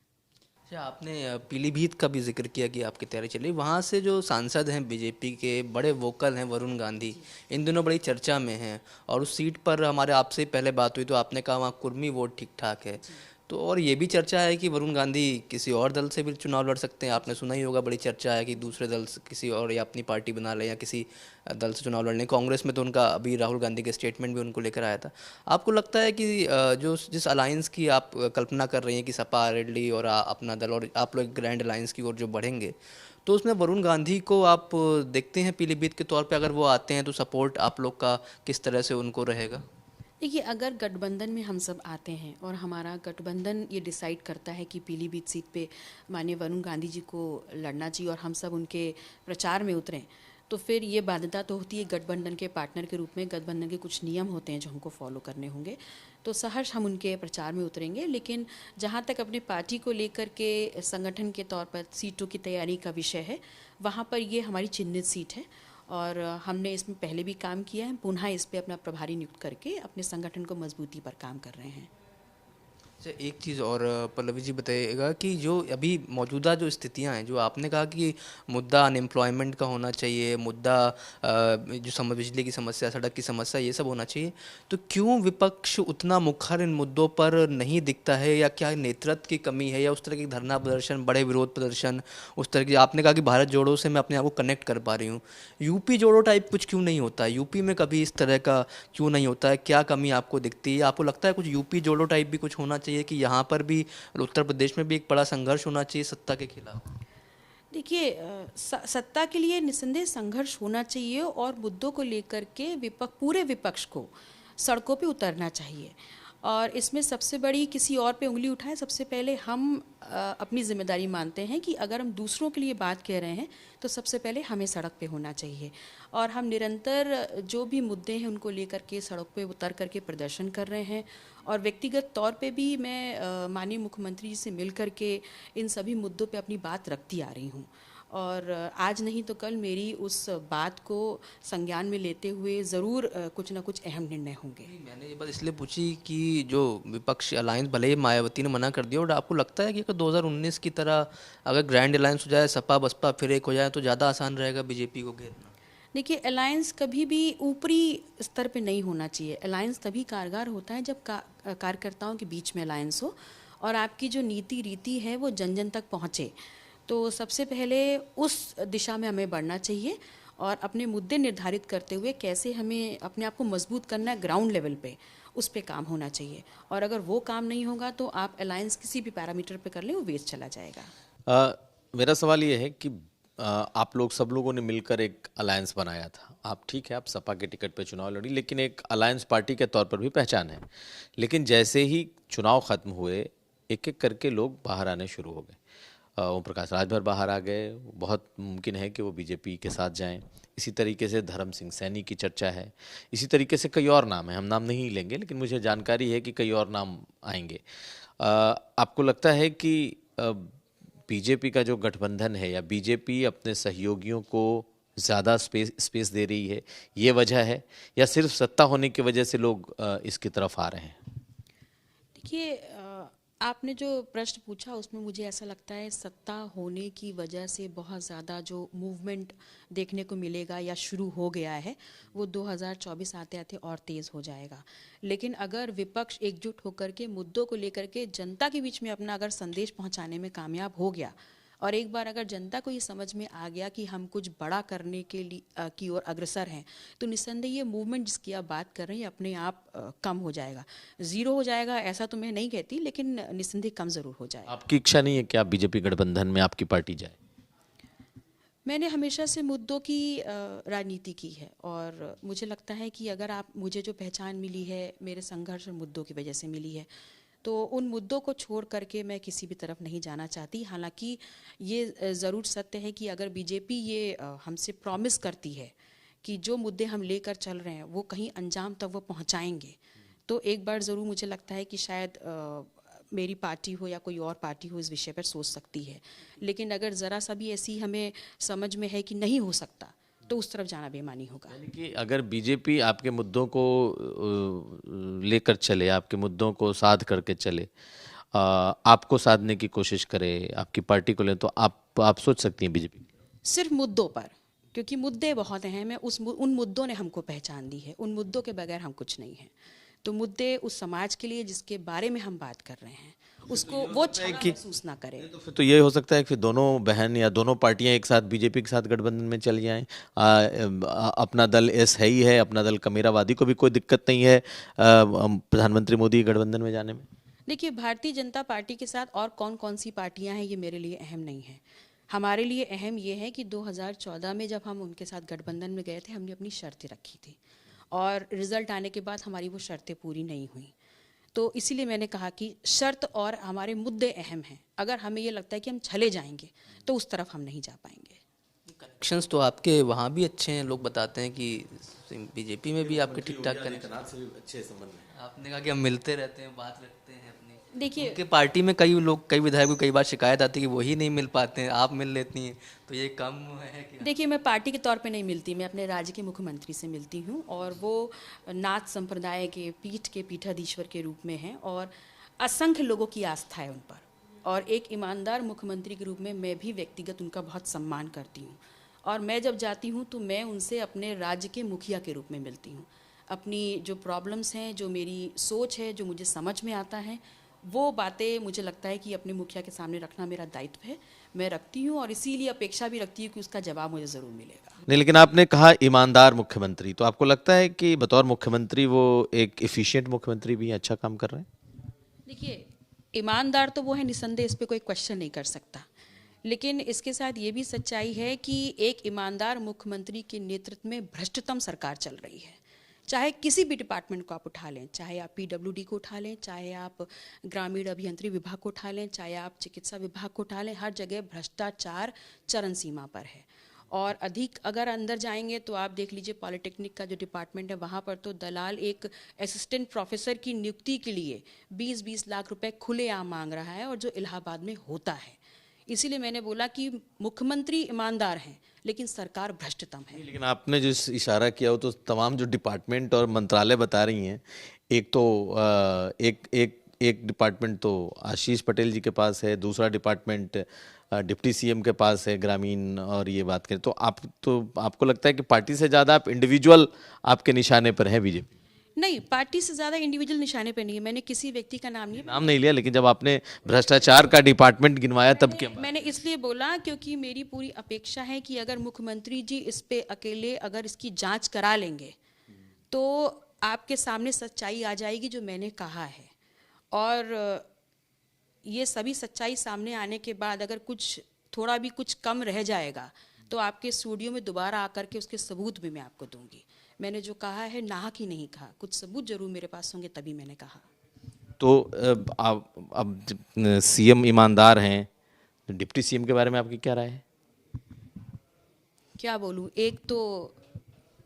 अच्छा, आपने पीलीभीत का भी जिक्र किया कि आपकी तैयारी चल रही, वहाँ से जो सांसद हैं बीजेपी के बड़े वोकल हैं, वरुण गांधी, इन दिनों बड़ी चर्चा में हैं और उस सीट पर हमारे आपसे पहले बात हुई तो आपने कहा वहाँ कुर्मी वोट ठीक ठाक है। तो और ये भी चर्चा है कि वरुण गांधी किसी और दल से भी चुनाव लड़ सकते हैं, आपने सुना ही होगा, बड़ी चर्चा है कि दूसरे दल से किसी और या अपनी पार्टी बना लें या किसी दल से चुनाव लड़ने। कांग्रेस में तो उनका अभी राहुल गांधी के स्टेटमेंट भी उनको लेकर आया था। आपको लगता है कि जो जिस अलायंस की आप कल्पना कर रही हैं कि सपा रेडली और अपना दल और आप लोग ग्रैंड अलायंस की ओर जो बढ़ेंगे, तो उसमें वरुण गांधी को आप देखते हैं पीलीभीत के तौर पे? अगर वो आते हैं तो सपोर्ट आप लोग का किस तरह से उनको रहेगा? देखिए, अगर गठबंधन में हम सब आते हैं और हमारा गठबंधन ये डिसाइड करता है कि पीलीभीत सीट पे माननीय वरुण गांधी जी को लड़ना चाहिए और हम सब उनके प्रचार में उतरें, तो फिर ये बाध्यता तो होती है गठबंधन के पार्टनर के रूप में। गठबंधन के कुछ नियम होते हैं जो हमको फॉलो करने होंगे, तो सहर्ष हम उनके प्रचार में उतरेंगे। लेकिन जहाँ तक अपने पार्टी को लेकर के संगठन के तौर पर सीटों की तैयारी का विषय है, वहाँ पर ये हमारी चिन्हित सीट है और हमने इसमें पहले भी काम किया है। पुनः इस पे अपना प्रभारी नियुक्त करके अपने संगठन को मजबूती पर काम कर रहे हैं। अच्छा, एक चीज़ और पल्लवी जी बताइएगा कि जो अभी मौजूदा जो स्थितियां हैं, जो आपने कहा कि मुद्दा अनएम्प्लॉयमेंट का होना चाहिए, मुद्दा जो बिजली की समस्या, सड़क की समस्या, ये सब होना चाहिए, तो क्यों विपक्ष उतना मुखर इन मुद्दों पर नहीं दिखता है? या क्या नेतृत्व की कमी है, या उस तरह की धरना प्रदर्शन, बड़े विरोध प्रदर्शन, उस तरह की? आपने कहा कि भारत जोड़ो से मैं अपने आप को कनेक्ट कर पा रही हूँ, यूपी जोड़ो टाइप कुछ क्यों नहीं होता है? यूपी में कभी इस तरह का क्यों नहीं होता है? क्या कमी आपको दिखती है? आपको लगता है कुछ यूपी जोड़ो टाइप भी कुछ होना चाहिए कि यहाँ पर भी, उत्तर प्रदेश में भी एक बड़ा संघर्ष होना चाहिए सत्ता के खिलाफ? देखिए, सत्ता के लिए निस्संदेह संघर्ष होना चाहिए और मुद्दों को लेकर के पूरे विपक्ष को सड़कों पे उतरना चाहिए। और इसमें सबसे बड़ी किसी और पे उंगली उठाए, सबसे पहले हम अपनी जिम्मेदारी मानते हैं कि अगर हम दूसरों के लिए बात कह रहे हैं तो सबसे पहले हमें सड़क पे होना चाहिए। और हम निरंतर जो भी मुद्दे हैं उनको लेकर के सड़क पे उतर करके प्रदर्शन कर रहे हैं। और व्यक्तिगत तौर पे भी मैं माननीय मुख्यमंत्री जी से मिल करके इन सभी मुद्दों पे अपनी बात रखती आ रही हूँ और आज नहीं तो कल मेरी उस बात को संज्ञान में लेते हुए ज़रूर कुछ ना कुछ अहम निर्णय होंगे। मैंने ये बात इसलिए पूछी कि जो विपक्ष अलायंस, भले ही मायावती ने मना कर दिया, और आपको लगता है कि अगर 2019 की तरह अगर ग्रैंड अलायंस हो जाए, सपा बसपा फिर एक हो जाए, तो ज़्यादा आसान रहेगा बीजेपी को घेरना? देखिए, अलायंस कभी भी ऊपरी स्तर पे नहीं होना चाहिए। अलायंस तभी कारगर होता है जब कार्यकर्ताओं के बीच में अलायंस हो और आपकी जो नीति रीति है वो जन जन तक पहुँचे। तो सबसे पहले उस दिशा में हमें बढ़ना चाहिए और अपने मुद्दे निर्धारित करते हुए कैसे हमें अपने आप को मजबूत करना है ग्राउंड लेवल पे, उस पे काम होना चाहिए। और अगर वो काम नहीं होगा तो आप अलायंस किसी भी पैरामीटर पे कर लें, वो वेस्ट चला जाएगा। मेरा सवाल ये है कि आप लोग सब लोगों ने मिलकर एक अलायंस बनाया था। आप ठीक है, आप सपा के टिकट पे चुनाव लड़ी, लेकिन एक अलायंस पार्टी के तौर पर भी पहचान है। लेकिन जैसे ही चुनाव खत्म हुए, एक एक करके लोग बाहर आने शुरू हो गए। ओम प्रकाश राजभर बाहर आ गए, बहुत मुमकिन है कि वो बीजेपी के साथ जाएं। इसी तरीके से धर्म सिंह सैनी की चर्चा है। इसी तरीके से कई और नाम हैं, हम नाम नहीं लेंगे, लेकिन मुझे जानकारी है कि कई और नाम आएंगे। आपको लगता है कि बीजेपी का जो गठबंधन है या बीजेपी अपने सहयोगियों को ज़्यादा स्पेस दे रही है, ये वजह है, या सिर्फ सत्ता होने की वजह से लोग इसकी तरफ आ रहे हैं? देखिए, आपने जो प्रश्न पूछा उसमें मुझे ऐसा लगता है सत्ता होने की वजह से बहुत ज़्यादा जो मूवमेंट देखने को मिलेगा या शुरू हो गया है वो 2024 आते आते और तेज़ हो जाएगा। लेकिन अगर विपक्ष एकजुट होकर के मुद्दों को लेकर के जनता के बीच में अपना अगर संदेश पहुंचाने में कामयाब हो गया और एक बार अगर जनता को ये समझ में आ गया कि हम कुछ बड़ा करने के लिए की ओर अग्रसर हैं, तो निस्संदेह ये मूवमेंट जिसकी आप बात कर रहे हैं अपने आप कम हो जाएगा। ज़ीरो हो जाएगा ऐसा तो मैं नहीं कहती, लेकिन निस्संदेह कम ज़रूर हो जाएगा। आपकी इच्छा नहीं है कि आप बीजेपी गठबंधन में आपकी पार्टी जाए? मैंने हमेशा से मुद्दों की राजनीति की है और मुझे लगता है कि अगर आप मुझे जो पहचान मिली है मेरे संघर्ष और मुद्दों की वजह से मिली है, तो उन मुद्दों को छोड़ करके मैं किसी भी तरफ नहीं जाना चाहती। हालांकि ये ज़रूर सत्य है कि अगर बीजेपी ये हमसे प्रॉमिस करती है कि जो मुद्दे हम लेकर चल रहे हैं वो कहीं अंजाम तक वो पहुंचाएंगे, तो एक बार ज़रूर मुझे लगता है कि शायद मेरी पार्टी हो या कोई और पार्टी हो इस विषय पर सोच सकती है। लेकिन अगर ज़रा सा भी ऐसी हमें समझ में है कि नहीं हो सकता, तो उस तरफ जाना बेईमानी होगा। यानी कि अगर बीजेपी आपके मुद्दों को लेकर चले, आपके मुद्दों को साध करके चले, आपको साधने की कोशिश करे, आपकी पार्टी को ले, तो आप सोच सकती हैं बीजेपी? सिर्फ मुद्दों पर, क्योंकि मुद्दे बहुत अहम हैं। उन मुद्दों ने हमको पहचान दी है, उन मुद्दों के बगैर हम कुछ नहीं हैं। तो मुद्दे उस समाज के लिए जिसके बारे में हम बात कर रहे हैं उसको वो छल महसूस ना करे। तो फिर तो ये हो सकता है कि फिर दोनों बहन या दोनों पार्टियां एक साथ बीजेपी के साथ गठबंधन में चली जाएं। अपना दल एस है ही है, अपना दल कमेरावादी को भी कोई दिक्कत नहीं है प्रधानमंत्री मोदी गठबंधन में जाने में। देखिए, भारतीय जनता पार्टी के साथ और कौन कौन सी पार्टियां हैं ये मेरे लिए अहम नहीं है। हमारे लिए अहम ये है कि 2014 में जब हम उनके साथ गठबंधन में गए थे, हमने अपनी शर्तें रखी थी और रिजल्ट आने के बाद हमारी वो शर्तें पूरी नहीं हुई। तो इसीलिए मैंने कहा कि शर्त और हमारे मुद्दे अहम हैं। अगर हमें ये लगता है कि हम चले जाएंगे तो उस तरफ हम नहीं जा पाएंगे। कनेक्शंस तो आपके वहाँ भी अच्छे हैं, लोग बताते हैं कि बीजेपी में भी आपके ठीक ठाक कनेक्शन। अच्छे संबंध में आपने कहा कि हम मिलते रहते हैं, बात रखते हैं अपनी। देखिए, उनके पार्टी में कई लोग, कई विधायकों को कई बार शिकायत आती है कि वही नहीं मिल पाते हैं, आप मिल लेती हैं, तो ये कम है कि? देखिए, मैं पार्टी के तौर पे नहीं मिलती, मैं अपने राज्य के मुख्यमंत्री से मिलती हूँ और वो नाथ संप्रदाय के पीठ के पीठाधीश्वर के रूप में हैं और असंख्य लोगों की आस्था है उन पर। और एक ईमानदार मुख्यमंत्री के रूप में मैं भी व्यक्तिगत उनका बहुत सम्मान करती हूँ और मैं जब जाती हूँ तो मैं उनसे अपने राज्य के मुखिया के रूप में मिलती हूँ। अपनी जो प्रॉब्लम्स हैं, जो मेरी सोच है, जो मुझे समझ में आता है, वो बातें मुझे लगता है कि अपने मुखिया के सामने रखना मेरा दायित्व है, मैं रखती हूँ और इसीलिए अपेक्षा भी रखती हूँ कि उसका जवाब मुझे ज़रूर मिलेगा। नहीं, लेकिन आपने कहा ईमानदार मुख्यमंत्री, तो आपको लगता है कि बतौर मुख्यमंत्री वो एक एफिशिएंट मुख्यमंत्री भी अच्छा काम कर रहे हैं? देखिए, ईमानदार तो वो है, निस्संदेह, इस पर कोई क्वेश्चन नहीं कर सकता। लेकिन इसके साथ ये भी सच्चाई है कि एक ईमानदार मुख्यमंत्री के नेतृत्व में भ्रष्टतम सरकार चल रही है। चाहे किसी भी डिपार्टमेंट को आप उठा लें, चाहे आप पीडब्ल्यूडी को उठा लें, चाहे आप ग्रामीण अभियंत्रण विभाग को उठा लें, चाहे आप चिकित्सा विभाग को उठा लें, हर जगह भ्रष्टाचार चरम सीमा पर है। और अधिक अगर अंदर जाएंगे तो आप देख लीजिए पॉलिटेक्निक का जो डिपार्टमेंट है वहाँ पर तो दलाल एक असिस्टेंट प्रोफेसर की नियुक्ति के लिए 20-20 लाख रुपए खुलेआम मांग रहा है और जो इलाहाबाद में होता है। इसीलिए मैंने बोला कि मुख्यमंत्री ईमानदार हैं लेकिन सरकार भ्रष्टतम है। लेकिन आपने जो इशारा किया वो तो तमाम जो डिपार्टमेंट और मंत्रालय बता रही हैं, एक तो एक डिपार्टमेंट तो आशीष पटेल जी के पास है, दूसरा डिपार्टमेंट डिप्टी सीएम के पास है ग्रामीण, और ये बात करें तो आपको लगता है कि पार्टी से ज़्यादा आप इंडिविजुअल आपके निशाने पर है बीजेपी? नहीं, पार्टी से ज़्यादा इंडिविजुअल निशाने पे नहीं है। मैंने किसी व्यक्ति का नाम नहीं लिया, लेकिन जब आपने भ्रष्टाचार का डिपार्टमेंट गिनवाया तब क्या? मैंने इसलिए बोला क्योंकि मेरी पूरी अपेक्षा है कि अगर मुख्यमंत्री जी इस पे अकेले अगर इसकी जांच करा लेंगे तो आपके सामने सच्चाई आ जाएगी जो मैंने कहा है। और ये सभी सच्चाई सामने आने के बाद अगर कुछ थोड़ा भी कुछ कम रह जाएगा तो आपके स्टूडियो में दोबारा आकर के उसके सबूत भी मैं आपको दूंगी। मैंने जो कहा है नाहक ही नहीं कहा, कुछ सबूत जरूर मेरे पास होंगे तभी मैंने कहा। तो अब सीएम ईमानदार हैं, तो डिप्टी सीएम के बारे में आपकी क्या राय है? क्या बोलूं, एक तो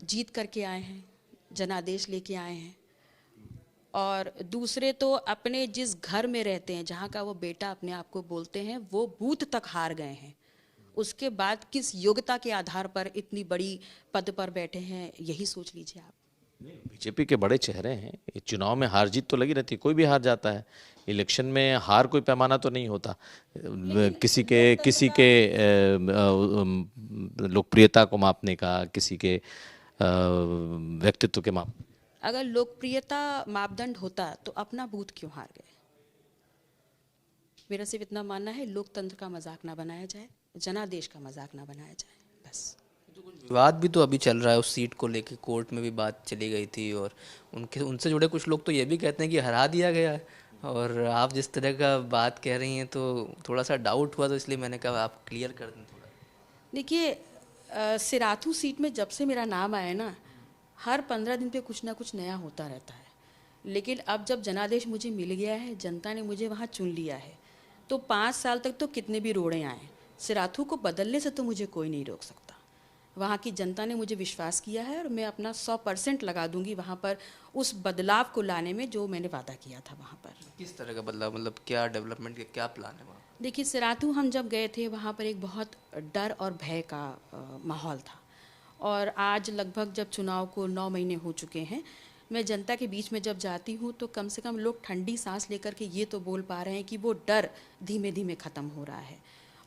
जीत करके आए हैं, जनादेश लेके आए हैं, और दूसरे तो अपने जिस घर में रहते हैं, जहाँ का वो बेटा अपने आप को बोलते हैं, वो बूथ तक हार गए हैं। उसके बाद किस योग्यता के आधार पर इतनी बड़ी पद पर बैठे हैं, यही सोच लीजिए आप। बीजेपी के बड़े चेहरे हैं, ये चुनाव में हार जीत तो लगी रहती है, कोई भी हार जाता है। इलेक्शन में हार कोई पैमाना तो नहीं होता। किसी के लोकप्रियता को मापने का, किसी के व्यक्तित्व के माप। अगर लोकप्रियता मापदंड होता तो अपना बूथ क्यों हार गए? मेरा सिर्फ इतना मानना है, लोकतंत्र का मजाक ना बनाया जाए, जनादेश का मजाक ना बनाया जाए, बस। विवाद भी तो अभी चल रहा है उस सीट को लेके, कोर्ट में भी बात चली गई थी और उनसे जुड़े कुछ लोग तो ये भी कहते हैं कि हरा दिया गया है। और आप जिस तरह का बात कह रही हैं तो थोड़ा सा डाउट हुआ, तो इसलिए मैंने कहा आप क्लियर कर दें थोड़ा। देखिए, सिराथू सीट में जब से मेरा नाम आया ना, हर 15 दिन पे कुछ ना कुछ नया होता रहता है। लेकिन अब जब जनादेश मुझे मिल गया है, जनता ने मुझे वहाँ चुन लिया है, तो 5 साल तक तो कितने भी रोड़े आए, सिराथू को बदलने से तो मुझे कोई नहीं रोक सकता। वहाँ की जनता ने मुझे विश्वास किया है और मैं अपना 100% लगा दूंगी वहाँ पर उस बदलाव को लाने में जो मैंने वादा किया था वहाँ पर। किस तरह का बदलाव, मतलब क्या डेवलपमेंट के क्या प्लान है वहाँ? देखिए, सिराथू हम जब गए थे वहाँ पर एक बहुत डर और भय का माहौल था, और आज लगभग जब चुनाव को 9 महीने हो चुके हैं, मैं जनता के बीच में जब जाती हूँ तो कम से कम लोग ठंडी सांस लेकर के ये तो बोल पा रहे हैं कि वो डर धीमे धीमे ख़त्म हो रहा है।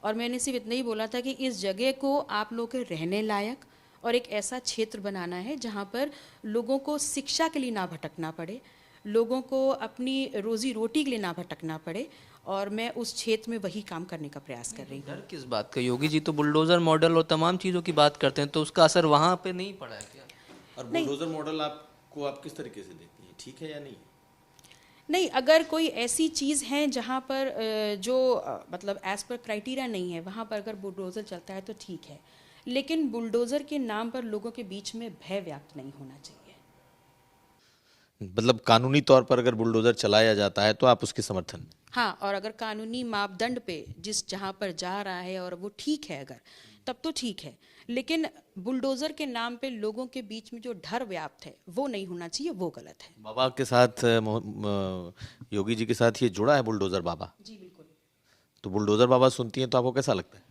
और मैंने सिर्फ इतना ही बोला था कि इस जगह को आप लोग के रहने लायक और एक ऐसा क्षेत्र बनाना है जहाँ पर लोगों को शिक्षा के लिए ना भटकना पड़े, लोगों को अपनी रोज़ी रोटी के लिए ना भटकना पड़े, और मैं उस क्षेत्र में वही काम करने का प्रयास कर रही हूँ। डर किस बात का? योगी जी तो बुलडोज़र मॉडल और तमाम चीज़ों की बात करते हैं, तो उसका असर वहाँ पे नहीं पड़ा है क्या? और बुलडोजर मॉडल आपको आप किस तरीके से देखती हैं, ठीक है या नहीं? नहीं, अगर कोई ऐसी चीज़ है जहाँ पर जो मतलब एज पर क्राइटेरिया नहीं है, वहाँ पर अगर बुलडोज़र चलता है तो ठीक है, लेकिन बुलडोज़र के नाम पर लोगों के बीच में भय व्याप्त नहीं होना चाहिए। मतलब कानूनी तौर पर अगर बुलडोजर चलाया जाता है तो आप उसके समर्थन में? हाँ, और अगर कानूनी मापदंड पे जिस जहाँ पर जा रहा है और वो ठीक है अगर, तब तो ठीक है, लेकिन बुलडोज़र के नाम पे लोगों के बीच में जो डर व्याप्त है वो नहीं होना चाहिए, वो गलत है। बाबा के साथ योगी जी के साथ ये जुड़ा है बुलडोजर बाबा। जी बिल्कुल। तो बुलडोजर बाबा सुनती हैं तो आपको कैसा लगता है?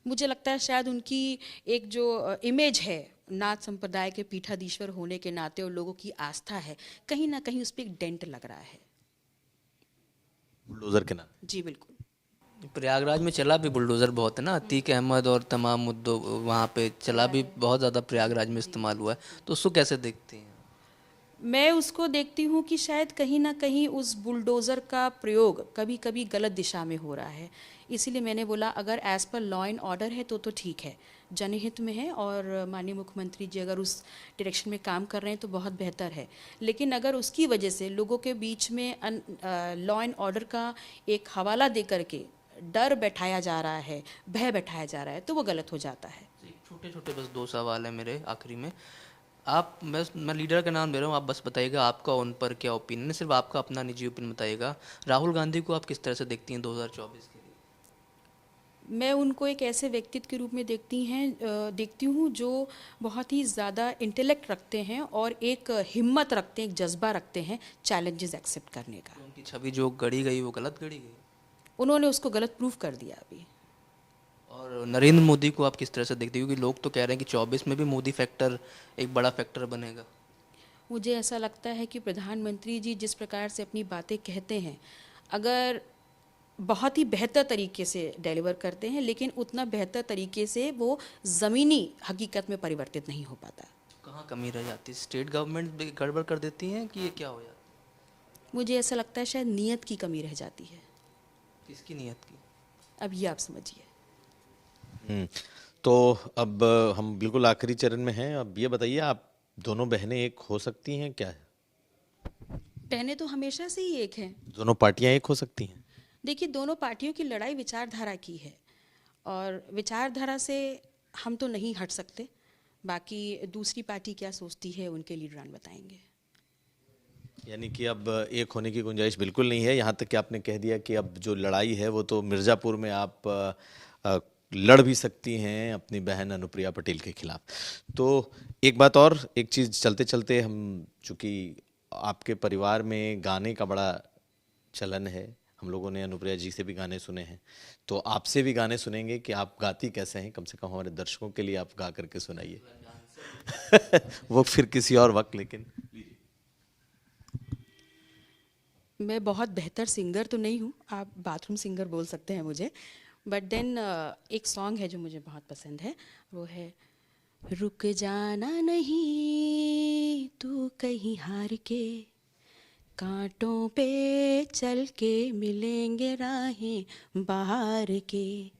मुझे लगता है शायद उनकी एक जो इमेज है नाथ संप्रदाय के पीठाधीश्वर होने के नाते और लोगों की आस्था है, कहीं ना कहीं उस पर एक डेंट लग रहा है। बुलडोजर के नाम? जी बिल्कुल। प्रयागराज में चला भी बुलडोज़र बहुत है ना, अतीक अहमद और तमाम मुद्दों वहाँ पे चला भी बहुत ज़्यादा प्रयागराज में इस्तेमाल हुआ है, तो उसको कैसे देखते हैं? मैं उसको देखती हूँ कि शायद कहीं ना कहीं उस बुलडोज़र का प्रयोग कभी कभी गलत दिशा में हो रहा है, इसीलिए मैंने बोला अगर as per law and order है तो ठीक है, जनहित में है, और माननीय मुख्यमंत्री जी अगर उस डायरेक्शन में काम कर रहे हैं तो बहुत बेहतर है। लेकिन अगर उसकी वजह से लोगों के बीच में लॉ एंड ऑर्डर का एक हवाला दे करके डर बैठाया जा रहा है, भय बैठाया जा रहा है, तो वो गलत हो जाता है। छोटे छोटे बस 2 सवाल है मेरे आखिरी में। आप मैं लीडर का नाम ले रहा हूँ, आप बस बताइएगा आपका उन पर क्या ओपिनियन है, सिर्फ आपका अपना निजी ओपिनियन बताइएगा। राहुल गांधी को आप किस तरह से देखती हैं 2024 के लिए? मैं उनको एक ऐसे व्यक्तित्व के रूप में देखती हूँ जो बहुत ही ज़्यादा इंटेलेक्ट रखते हैं और एक हिम्मत रखते हैं, एक जज्बा रखते हैं चैलेंजेस एक्सेप्ट करने का। उनकी छवि जो गढ़ी गई वो गलत गढ़ी गई, उन्होंने उसको गलत प्रूफ कर दिया अभी। और नरेंद्र मोदी को आप किस तरह से देखते हैं, क्योंकि लोग तो कह रहे हैं कि 24 में भी मोदी फैक्टर एक बड़ा फैक्टर बनेगा? मुझे ऐसा लगता है कि प्रधानमंत्री जी जिस प्रकार से अपनी बातें कहते हैं, अगर बहुत ही बेहतर तरीके से डिलीवर करते हैं, लेकिन उतना बेहतर तरीके से वो ज़मीनी हकीकत में परिवर्तित नहीं हो पाता। कहाँ कमी रह जाती है? स्टेट गवर्नमेंट भी गड़बड़ कर देती हैं कि ये क्या हो जाता है? मुझे ऐसा लगता है शायद नीयत की कमी रह जाती है। किसकी नीयत की? अब ये आप समझिए। तो अब हम बिल्कुल आखिरी चरण में हैं। अब ये बताइए, आप दोनों बहनें एक हो सकती हैं क्या? बहनें तो हमेशा से ही एक हैं। दोनों पार्टियां एक हो सकती हैं? देखिए, दोनों पार्टियों की लड़ाई विचारधारा की है, और विचारधारा से हम तो नहीं हट सकते। बाकी दूसरी पार्टी क्या सोचती है उनके लीडरान बताएंगे। यानी कि अब एक होने की गुंजाइश बिल्कुल नहीं है। यहाँ तक कि आपने कह दिया कि अब जो लड़ाई है वो तो मिर्ज़ापुर में आप लड़ भी सकती हैं अपनी बहन अनुप्रिया पटेल के खिलाफ। तो एक बात और, एक चीज़ चलते चलते, हम चूँकि आपके परिवार में गाने का बड़ा चलन है, हम लोगों ने अनुप्रिया जी से भी गाने सुने हैं, तो आपसे भी गाने सुनेंगे कि आप गाती कैसे हैं। कम से कम हमारे दर्शकों के लिए आप गा करके सुनाइए। वो फिर किसी और वक्त, लेकिन मैं बहुत बेहतर सिंगर तो नहीं हूँ, आप बाथरूम सिंगर बोल सकते हैं मुझे, बट देन एक सॉन्ग है जो मुझे बहुत पसंद है, वो है रुक जाना नहीं तू कहीं हार के, कांटों पे चल के मिलेंगे राहें बाहर के,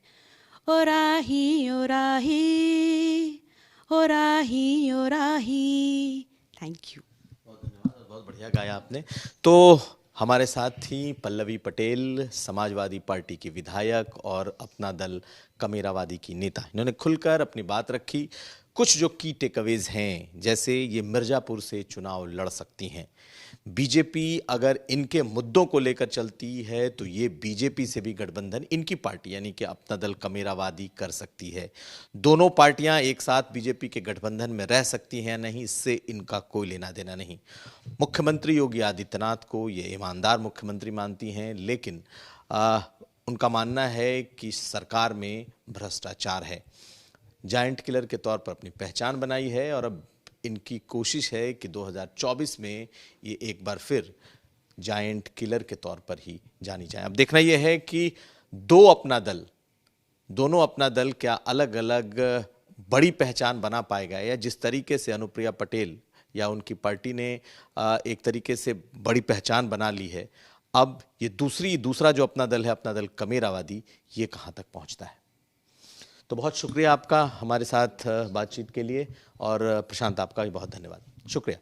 ओ राही ओ राही ओ राही ओ राही। Thank you. बहुत धन्यवाद और बहुत बढ़िया गाया आपने। तो हमारे साथ थी पल्लवी पटेल, समाजवादी पार्टी की विधायक और अपना दल कमेरावादी की नेता। इन्होंने खुलकर अपनी बात रखी। कुछ जो की टेकअवेज हैं, जैसे ये मिर्जापुर से चुनाव लड़ सकती हैं, बीजेपी अगर इनके मुद्दों को लेकर चलती है तो ये बीजेपी से भी गठबंधन इनकी पार्टी यानी कि अपना दल कमेरावादी कर सकती है। दोनों पार्टियां एक साथ बीजेपी के गठबंधन में रह सकती हैं नहीं, इससे इनका कोई लेना देना नहीं। मुख्यमंत्री योगी आदित्यनाथ को ये ईमानदार मुख्यमंत्री मानती हैं, लेकिन उनका मानना है कि सरकार में भ्रष्टाचार है। जायंट किलर के तौर पर अपनी पहचान बनाई है और अब इनकी कोशिश है कि 2024 में ये एक बार फिर जायंट किलर के तौर पर ही जानी जाए। अब देखना यह है कि दोनों अपना दल क्या अलग अलग बड़ी पहचान बना पाएगा, या जिस तरीके से अनुप्रिया पटेल या उनकी पार्टी ने एक तरीके से बड़ी पहचान बना ली है, अब ये दूसरा जो अपना दल है, अपना दल कमेरावादी, ये कहां तक पहुंचता है। तो बहुत शुक्रिया आपका हमारे साथ बातचीत के लिए, और प्रशांत आपका भी बहुत धन्यवाद। शुक्रिया।